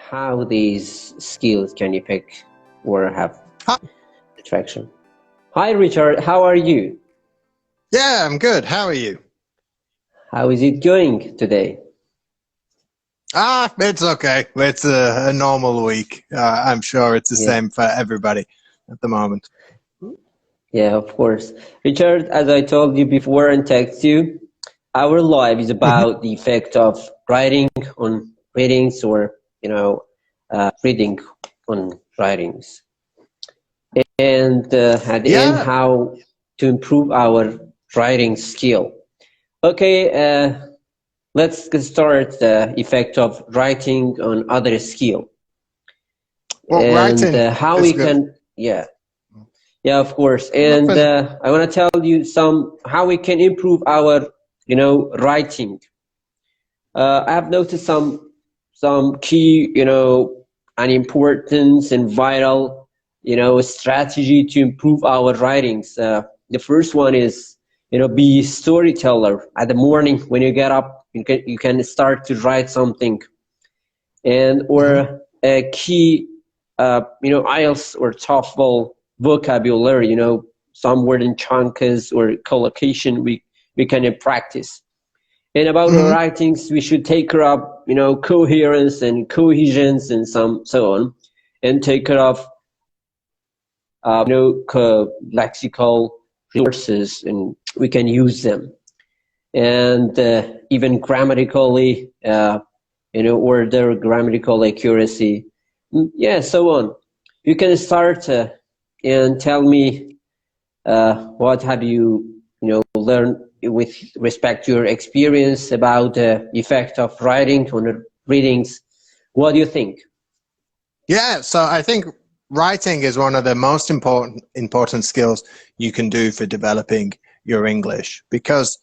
how these skills can affect or have Hi. attraction. Hi, Richard. How are you? Yeah, I'm good. How are you? How is it going today? It's okay. It's a normal week. I'm sure it's the Yeah, same for everybody at the moment. yeah, of course. Richard, as I told you before and text you, our life is Mhm. about the effect of writing on readings or, reading on writings. And at the end, Yeah. how to improve our writing skill. Okay, let's get start the effect of writing on other skill Well, and writing how is we good. can, yeah, of course. Look And for. I want to tell you some how we can improve our, writing. I have noticed some key, and importance and vital, strategy to improve our writings. The first one is, be storyteller. At the morning when you get up, you can start to write something, and Mhm. or a key, IELTS or TOEFL vocabulary. Some word in chunks or collocation we can practice. And about the Mhm. writings, we should take care of, coherence and cohesions and so on, and take care of, lexical resources, and we can use them. And even grammatically, or their grammatical accuracy, yeah, so on. You can start and tell me what have you learned with respect to your experience about the effect of writing on the readings? What do you think? Yeah. So I think writing is one of the most important skills you can do for developing your English because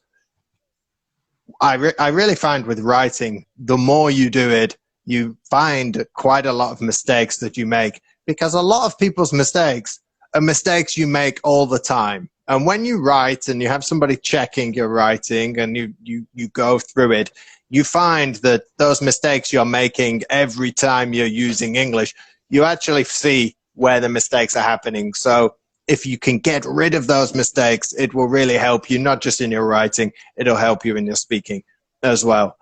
I really find with writing, the more you do it, you find quite a lot of mistakes that you make because a lot of people's mistakes are mistakes you make all the time. And when you write and you have somebody checking your writing and you go through it, you find that those mistakes you're making every time you're using English, you actually see where the mistakes are happening. So if you can get rid of those mistakes, it will really help you, not just in your writing, it'll help you in your speaking as well.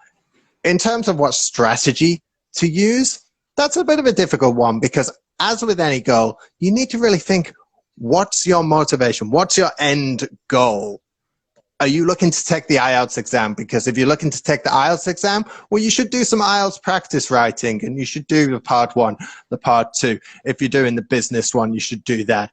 In terms of what strategy to use, that's a bit of a difficult one because, as with any goal, you need to really think what's your motivation? What's your end goal? Are you looking to take the IELTS exam? Because if you're looking to take the IELTS exam, well, you should do some IELTS practice writing and you should do the part one, the part two. If you're doing the business one, you should do that.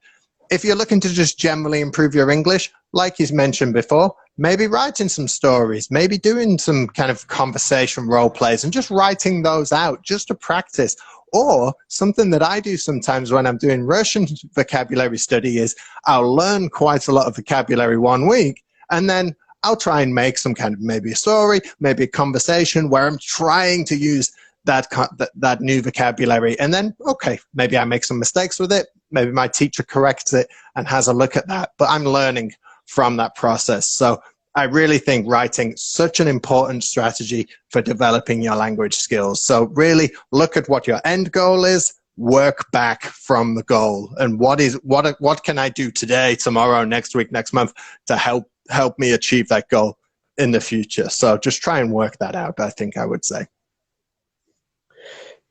If you're looking to just generally improve your English, like you mentioned before, maybe writing some stories, maybe doing some kind of conversation role plays and just writing those out just to practice. Or something that I do sometimes when I'm doing Russian vocabulary study is I'll learn quite a lot of vocabulary one week and then I'll try and make some kind of maybe a story, maybe a conversation where I'm trying to use that new vocabulary. And then, okay, maybe I make some mistakes with it. Maybe my teacher corrects it and has a look at that. But I'm learning from that process. So I really think writing is such an important strategy for developing your language skills. So really look at what your end goal is, work back from the goal, and what can I do today, tomorrow, next week, next month to help me achieve that goal in the future. So just try and work that out, I think I would say.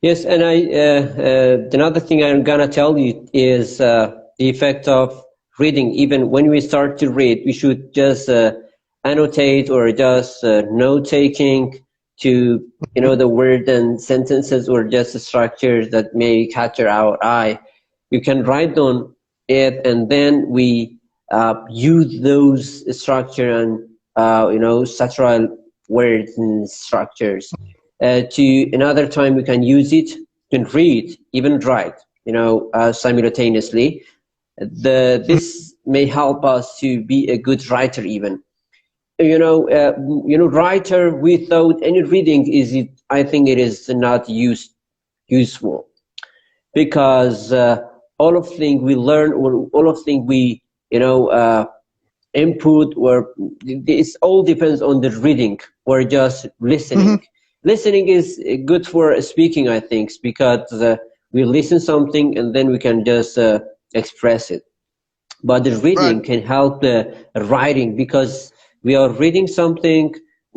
Yes, and another thing I'm gonna tell you is the effect of reading. Even when we start to read, we should just annotate or just note taking to the word and sentences or just structures that may catch our eye. You can write down it, and then we use those structure and structural words and structures to another time we can use it to read, even write, simultaneously. This may help us to be a good writer even. Writer without any reading I think it is not useful because all of things we learn or all of things we input or this all depends on the reading or just listening. Mm-hmm. listening is good for speaking, I think, because we listen something and then we can just express it. But the Right. reading can help the writing, because we are reading something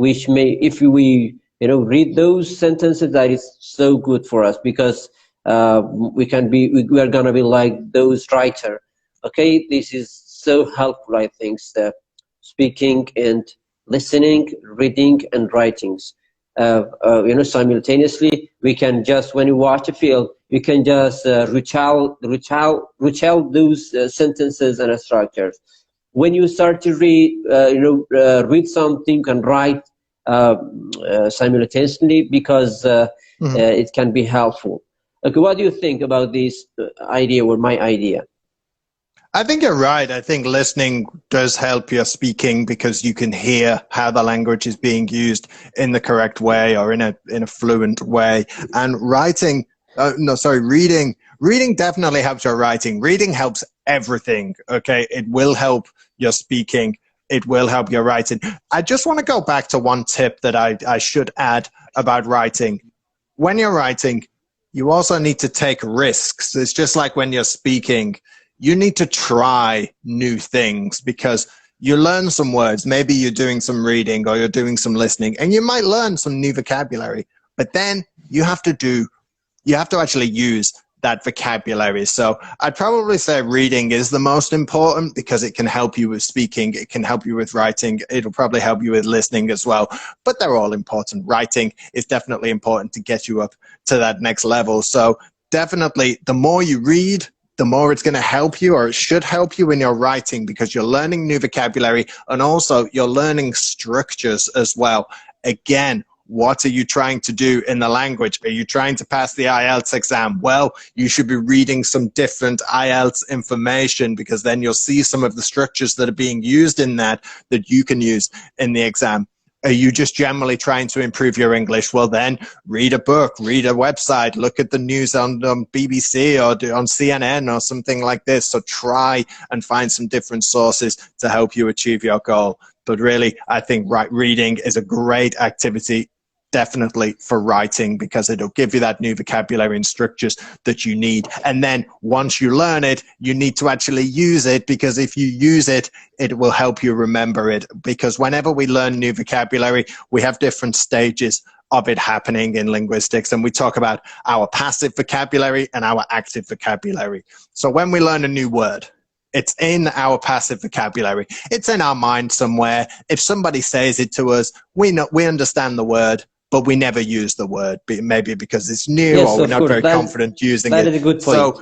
which may, if we read those sentences, that is so good for us, because we are gonna be like those writer. Okay, this is so helpful, I think, speaking and listening, reading and writings. Simultaneously, we can just, when you watch a film, you can just retell those sentences and structures. When you start to read, read something and write simultaneously, because Mhm. it can be helpful. Okay, what do you think about this idea, or my idea? I think you're right. I think listening does help your speaking because you can hear how the language is being used in the correct way or in a fluent way. And writing, no, sorry, reading. Reading definitely helps your writing. Reading helps everything. Okay, it will help your speaking. It will help your writing. I just want to go back to one tip that I should add about writing. When you're writing, you also need to take risks. It's just like when you're speaking, you need to try new things because you learn some words. Maybe you're doing some reading or you're doing some listening and you might learn some new vocabulary, but then you have to actually use that vocabulary. So I'd probably say reading is the most important because it can help you with speaking. It can help you with writing. It'll probably help you with listening as well, but they're all important. Writing is definitely important to get you up to that next level. So definitely the more you read, the more it's going to help you, or it should help you in your writing, because you're learning new vocabulary and also you're learning structures as well. Again, what are you trying to do in the language? Are you trying to pass the IELTS exam? Well, you should be reading some different IELTS information, because then you'll see some of the structures that are being used in that you can use in the exam. Are you just generally trying to improve your English? Well, then read a book, read a website, look at the news on BBC or on CNN or something like this. So try and find some different sources to help you achieve your goal. But really, I think reading is a great activity, definitely for writing, because it'll give you that new vocabulary and structures that you need. And then once you learn it, you need to actually use it, because if you use it, it will help you remember it. Because whenever we learn new vocabulary, we have different stages of it happening in linguistics. And we talk about our passive vocabulary and our active vocabulary. So when we learn a new word, it's in our passive vocabulary. It's in our mind somewhere. If somebody says it to us, we understand the word, but we never use the word, maybe because it's new Yes, or we're of not course. very confident using That it. is a good point.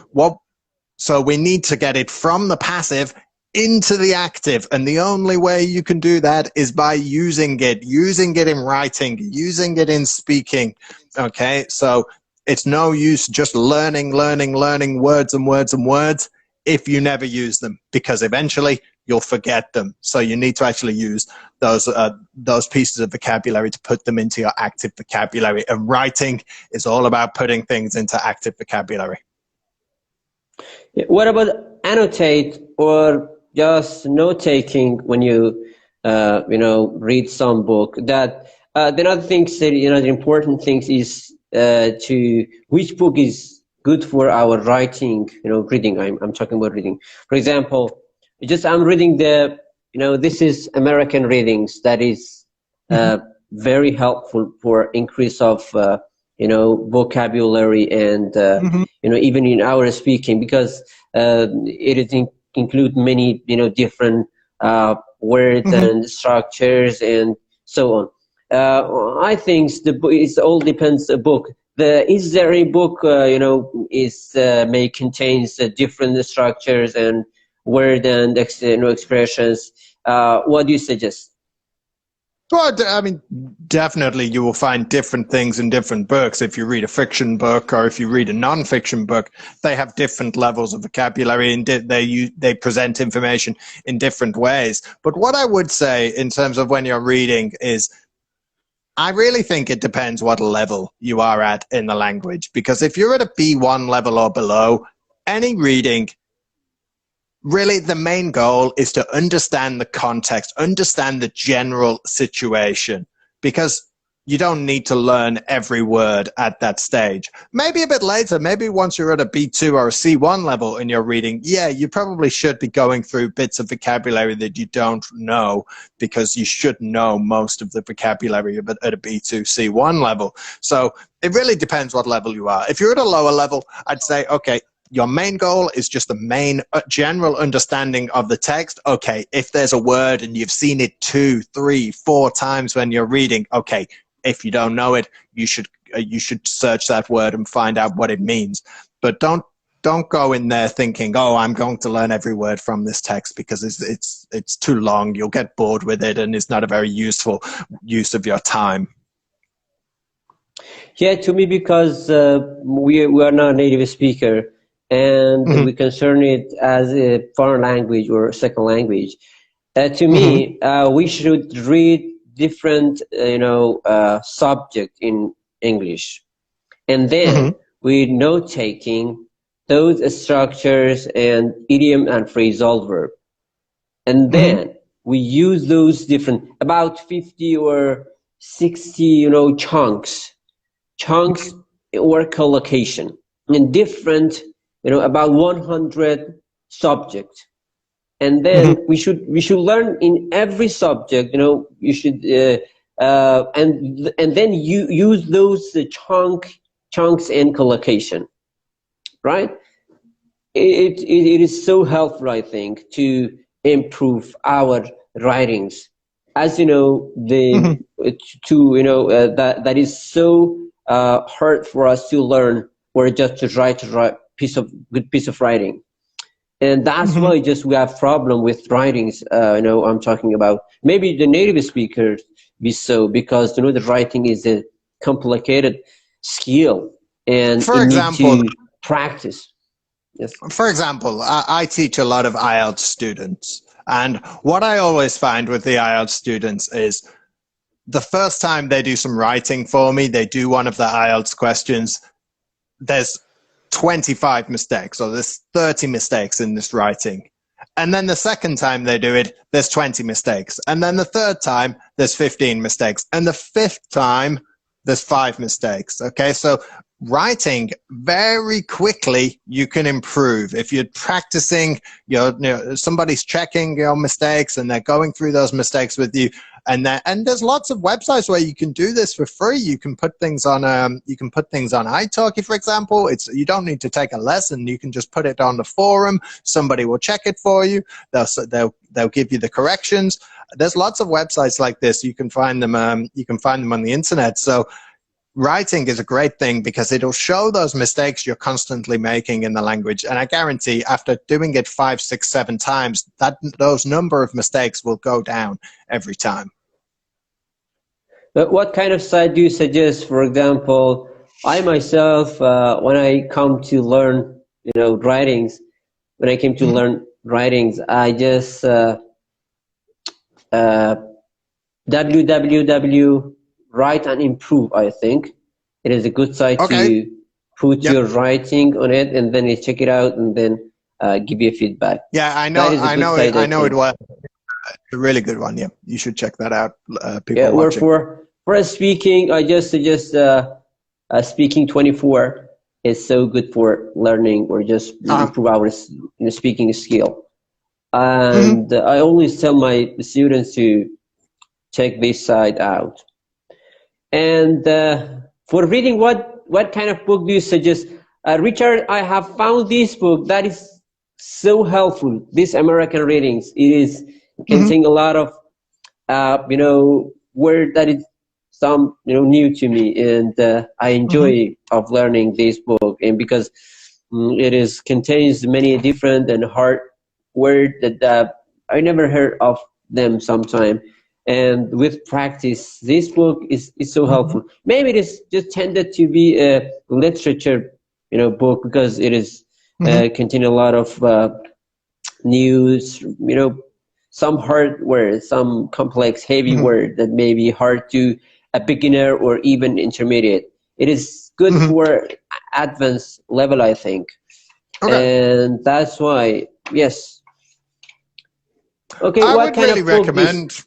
So we need to get it from the passive into the active. And the only way you can do that is by using it in writing, using it in speaking. Okay. So it's no use just learning words and words and words if you never use them, because eventually you'll forget them. So you need to actually use those pieces of vocabulary to put them into your active vocabulary. And writing is all about putting things into active vocabulary. What about annotate or just note taking when you read some book? That the other things that the important things is to which book is good for our writing, reading. I'm talking about reading. For example, I'm reading this is American readings, that is very helpful for increase of vocabulary and even in our speaking, because it is include many different words and structures and so on. I think it all depends the book. Is there a book may contains different structures and word and expressions? What do you suggest? Well, I mean, definitely you will find different things in different books. If you read a fiction book or if you read a non-fiction book, they have different levels of vocabulary and they present information in different ways. But what I would say in terms of when you're reading is, I really think it depends what level you are at in the language. Because if you're at a B1 level or below, any reading, really, the main goal is to understand the context, understand the general situation. Because you don't need to learn every word at that stage. Maybe a bit later, maybe once you're at a B2 or a C1 level in your reading, yeah, you probably should be going through bits of vocabulary that you don't know, because you should know most of the vocabulary at a B2, C1 level. So it really depends what level you are. If you're at a lower level, I'd say, okay, your main goal is just the main general understanding of the text. Okay, if there's a word and you've seen it 2, 3, 4 times when you're reading, okay, if you don't know it, you should search that word and find out what it means. But don't go in there thinking, oh, I'm going to learn every word from this text, because it's too long. You'll get bored with it, and it's not a very useful use of your time. Yeah, to me, because we are not a native speaker, and we concern it as a foreign language or second language. To me, we should read different, subject in English, and then we note taking those structures and idiom and phrasal verb, and then we use those different about 50 or 60, chunks or collocation in different, about 100 subjects. And then we should learn in every subject, you should and then you use those chunks and collocation, right? It is so helpful, I think, to improve our writings. As you know, that is so hard for us to learn, or just to write good piece of writing. And that's why just we have problem with writings. I'm talking about maybe the native speakers be so, because the writing is a complicated skill, and for you example, need to practice. Yes. For example, I teach a lot of IELTS students, and what I always find with the IELTS students is the first time they do some writing for me, they do one of the IELTS questions, there's 25 mistakes, or there's 30 mistakes in this writing. And then the second time they do it, there's 20 mistakes. And then the third time, there's 15 mistakes. And the fifth time, there's 5 mistakes. Okay, so writing, very quickly you can improve if you're practicing. Somebody's checking your mistakes and they're going through those mistakes with you, and there's lots of websites where you can do this for free. You can put things on italki, for example. You don't need to take a lesson. You can just put it on the forum. Somebody will check it for you. They'll give you the corrections. There's lots of websites like this. You can find them on the internet. So writing is a great thing, because it'll show those mistakes you're constantly making in the language. And I guarantee after doing it 5, 6, 7 times, those number of mistakes will go down every time. But what kind of site do you suggest? For example, I myself, when I come to learn, writings, I just www Write and Improve, I think. It is a good site to put your writing on it, and then you check it out, and then give you feedback. Yeah, I know it well. It's a really good one. Yeah, you should check that out. For speaking, I just suggest Speaking 24 is so good for learning, or just improve our speaking skill. And I always tell my students to check this site out. And for reading, what kind of book do you suggest? Richard, I have found this book that is so helpful. This American Readings, it contains a lot of word that is some new to me, and I enjoy of learning this book, and because it contains many different and hard words that I never heard of them sometime. And with practice, this book is so helpful. Maybe it is just tended to be a literature, book, because it is contain a lot of news, some hard words, some complex, heavy word that may be hard to a beginner or even intermediate. It is good for advanced level, I think. Okay. And that's why, yes. Okay, I would really recommend.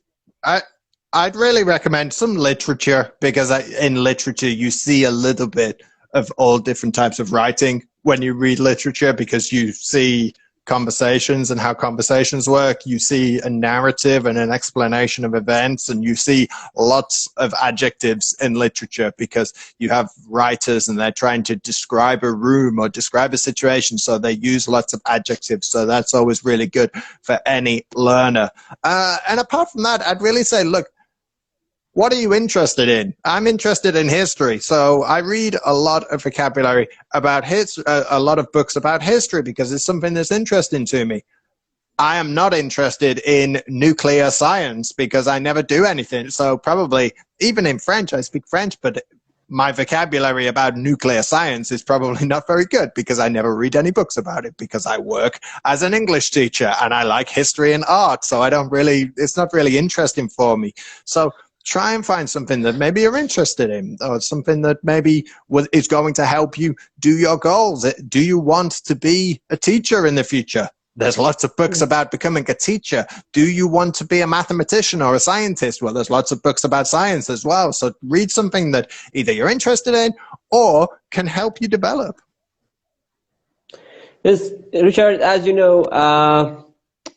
I'd really recommend some literature because in literature you see a little bit of all different types of writing when you read literature because you see conversations and how conversations work. You see a narrative and an explanation of events, and you see lots of adjectives in literature because you have writers and they're trying to describe a room or describe a situation, so they use lots of adjectives. So that's always really good for any learner. And apart from that, I'd really say, look, what are you interested in? I'm interested in history, so I read a lot of vocabulary about a lot of books about history because it's something that's interesting to me. I am not interested in nuclear science because I never do anything. So probably, even in French, I speak French, but my vocabulary about nuclear science is probably not very good because I never read any books about it because I work as an English teacher and I like history and art. So it's not really interesting for me. So try and find something that maybe you're interested in, or something that maybe is going to help you do your goals. Do you want to be a teacher in the future? There's lots of books about becoming a teacher. Do you want to be a mathematician or a scientist? Well, there's lots of books about science as well. So read something that either you're interested in or can help you develop. Yes, Richard, as you know,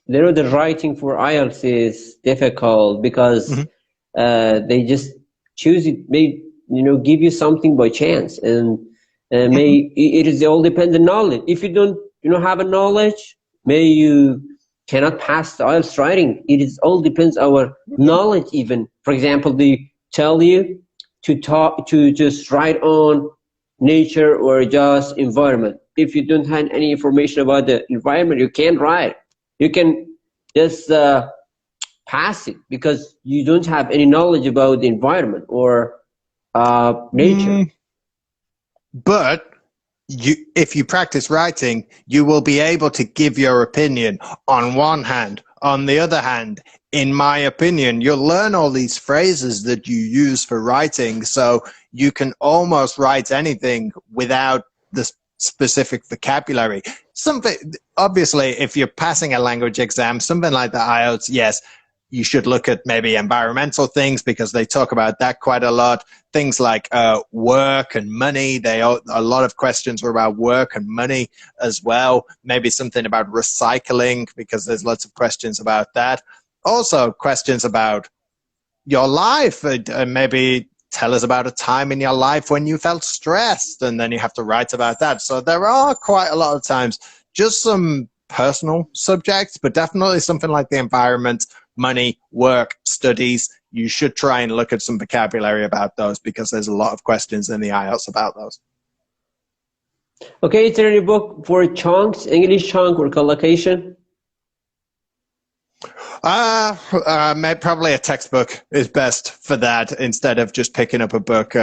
the writing for IELTS is difficult because they just choose it, may give you something by chance, and it is all dependent on knowledge. If you don't have a knowledge, you cannot pass the IELTS writing. It is all depends our knowledge. Even, for example, they tell you to just write on nature or just environment. If you don't have any information about the environment, you can't write. You can just pass it because you don't have any knowledge about the environment or nature. But if you practice writing, you will be able to give your opinion on one hand. On the other hand, in my opinion, you'll learn all these phrases that you use for writing, so you can almost write anything without the specific vocabulary. Obviously, if you're passing a language exam, something like the IELTS, yes, you should look at maybe environmental things because they talk about that quite a lot. Things like work and money. A lot of questions were about work and money as well. Maybe something about recycling because there's lots of questions about that. Also questions about your life. Maybe tell us about a time in your life when you felt stressed, and then you have to write about that. So there are quite a lot of times just some personal subjects, but definitely something like the environment, money, work, studies. You should try and look at some vocabulary about those because there's a lot of questions in the IELTS about those. Okay, is there any book for chunks, English chunk or collocation? Probably a textbook is best for that instead of just picking up a book.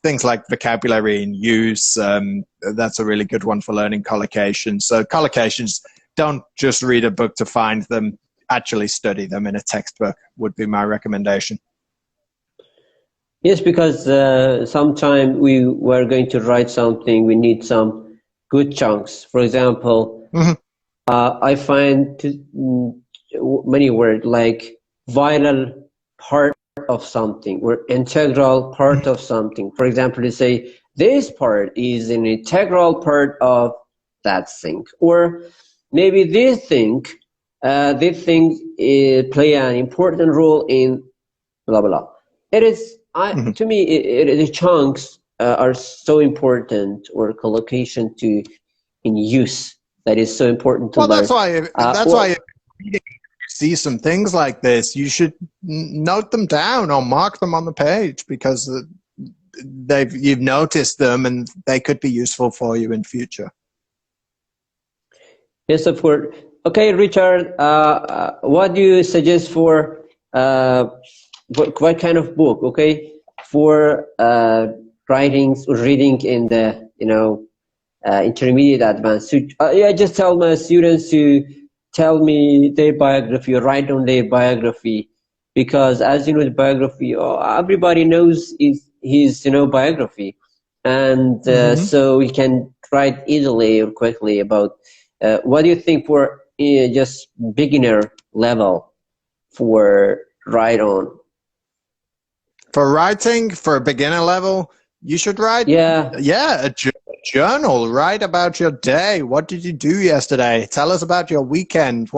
Things like vocabulary and use, that's a really good one for learning collocations. So collocations, don't just read a book to find them, actually study them in a textbook would be my recommendation. Yes, because sometime we were going to write something, we need some good chunks. For example, I find many words like vital part of something or integral part of something. For example, they say this part is an integral part of that thing, or maybe they think play an important role in blah blah. It is to me the chunks are so important, or collocation in use, that is so important to learn. That's why if you see some things like this, you should note them down or mark them on the page because you've noticed them and they could be useful for you in future. Yes, of course. Okay, Richard, what do you suggest for what kind of book? Okay, for writings or reading in the intermediate advanced. So, I just tell my students to tell me their biography or write on their biography, because as you know, the biography, everybody knows his biography, and so we can write easily or quickly about. What do you think for just beginner level for write on? For writing, for a beginner level, you should write, Yeah. a journal. Write about your day. What did you do yesterday? Tell us about your weekend.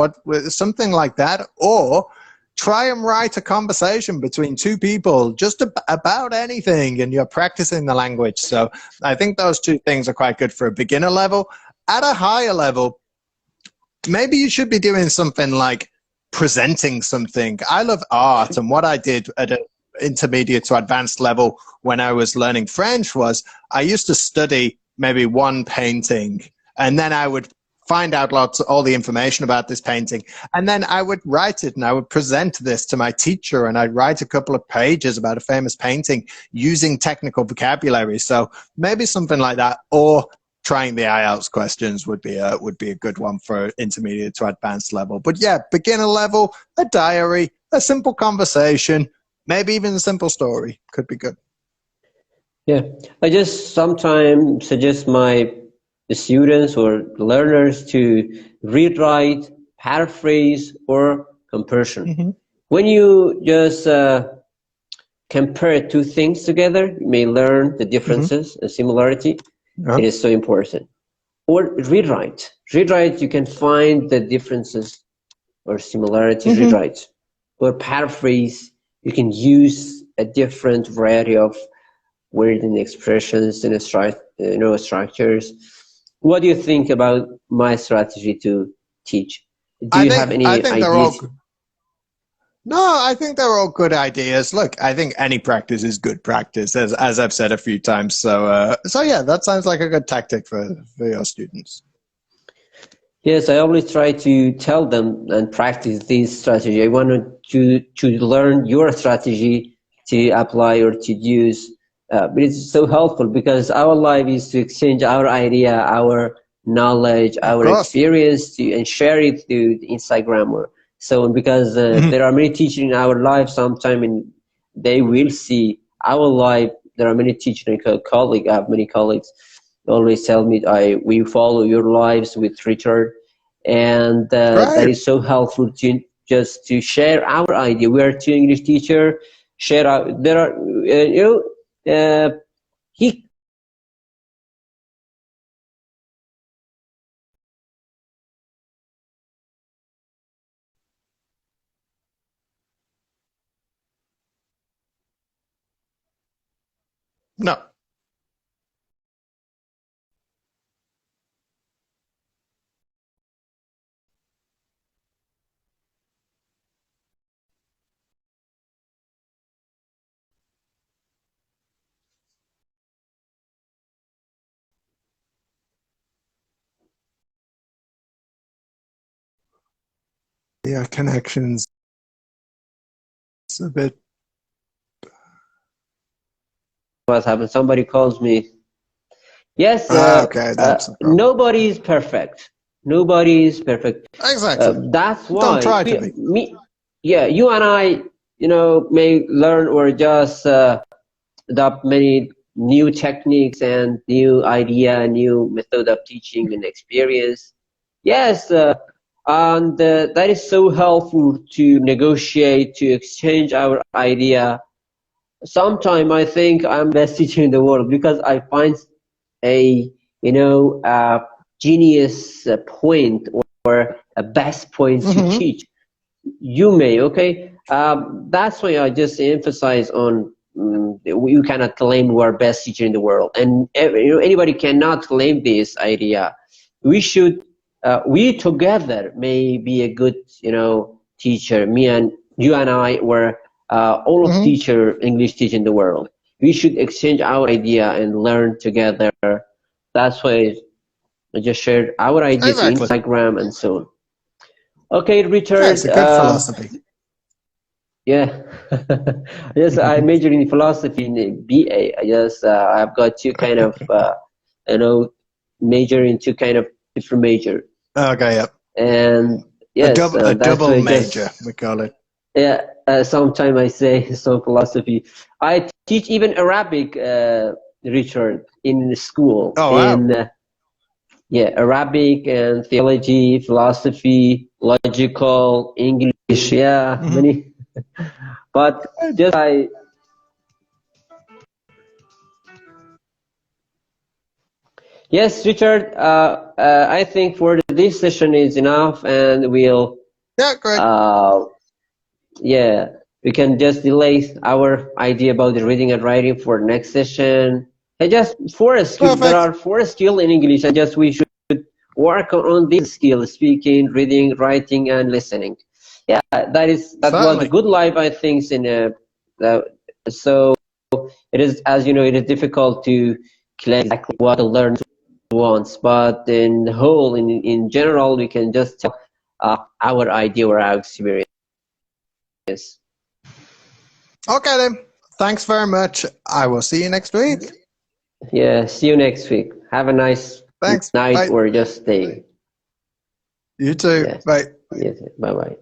Something like that. Or try and write a conversation between two people just about anything, and you're practicing the language. So I think those two things are quite good for a beginner level. At a higher level, maybe you should be doing something like presenting something. I love art, and what I did at an intermediate to advanced level when I was learning French was I used to study maybe one painting, and then I would find out all the information about this painting, and then I would write it, and I would present this to my teacher, and I'd write a couple of pages about a famous painting using technical vocabulary. So maybe something like that, or trying the IELTS questions would be a good one for intermediate to advanced level. But yeah, beginner level, a diary, a simple conversation, maybe even a simple story could be good. Yeah, I just sometimes suggest the students or learners to read, write, paraphrase, or comparison. Mm-hmm. When you just compare two things together, you may learn the differences and similarity. It is so important. Or read, write. Read, write, you can find the differences or similarities, read, write. Or paraphrase, you can use a different variety of wording expressions and structures. What do you think about my strategy to teach? Do you have any ideas? No, I think they're all good ideas. Look, I think any practice is good practice, as I've said a few times. So yeah, that sounds like a good tactic for your students. Yes, I always try to tell them and practice this strategy. I wanted to learn your strategy to apply or to use. But it's so helpful because our life is to exchange our idea, our knowledge, our experience, and share it through Instagram or so on. Because there are many teachers in our life sometime, and they will see our life. There are many teachers and colleagues. I have many colleagues always tell me, we follow your lives with Richard, and that is so helpful to share our idea. We are two English teachers. Share our, there are he No. Yeah, connections a bit. what happened? Somebody calls me. Yes, Okay, that's a problem. nobody is perfect. Nobody is perfect. Exactly. That's Don't why try to be. you and I, may learn or just adopt many new techniques and new idea, new method of teaching and experience. Yes, and that is so helpful to negotiate, to exchange our idea. Sometimes I think I'm best teacher in the world because I find a genius point or a best point to teach. You may, okay. That's why I just emphasize on you cannot claim we are best teacher in the world, and anybody cannot claim this idea. We should we together may be a good teacher. Me and you and I were all of teacher English teacher in the world. We should exchange our idea and learn together. That's why I just shared our ideas in Instagram and so on. Okay, Richard. Yeah, it's a good philosophy. Yeah, yes, I majored in philosophy in BA. I've got two kind of major in two kind of different major. Okay, yep. And yes, a double major, we call it. Yeah, sometimes I say so philosophy. I teach even Arabic, Richard, in school. Oh, wow. Yeah, Arabic and theology, philosophy, logical, English. Yeah, many. But just yes, Richard. I think for this session is enough, and we'll Yeah, great. yeah, we can just delay our idea about the reading and writing for next session. And just for a skill, there Perfect. are four skills in English, and just we should work on these skills: speaking, reading, writing, and listening. Yeah, that was a Certainly. good life, I think. So it is, as you know, it is difficult to claim exactly what to learn once, but in the whole, in general, we can just tell our idea or our experience. Okay then. Thanks very much. I will see you next week. Yeah, see you next week. Have a nice Thanks. night Bye. or just day. You too. Yes, Bye. yes. Bye bye.